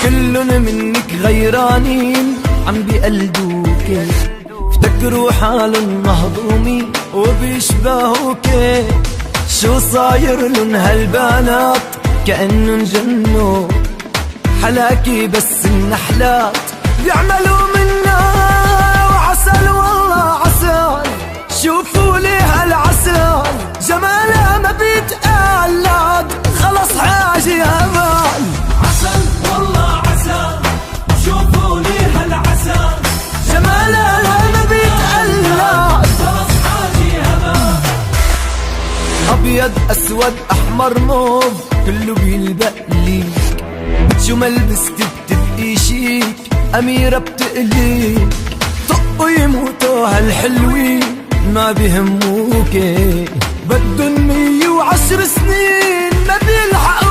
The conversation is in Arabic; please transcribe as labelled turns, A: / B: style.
A: كلن منك غيرانين عم بيقلدوك، افتكروا حالن مهضومين وبيشبهوك. شو صاير لن هالبنات كأنن جنوا، حلاكي بس النحلات بيعملوا منا وعسل والله عسل. شوفوا لي هالعسل جمالها ما بيتقلد، خلص حاجي هبال.
B: عسل والله عسل، شوفوا لي هالعسل
A: جمالها ما بيتقلد،
B: خلص حاجي هبال.
A: أبيض أسود أحمر موف كله بيلبقلي، شو ما لبست بتبقي شيك أميرة بتقليك. طقوا يموتوا هالحلوين ما بيهموكي، بدن 110 سنين ما بيلحقوا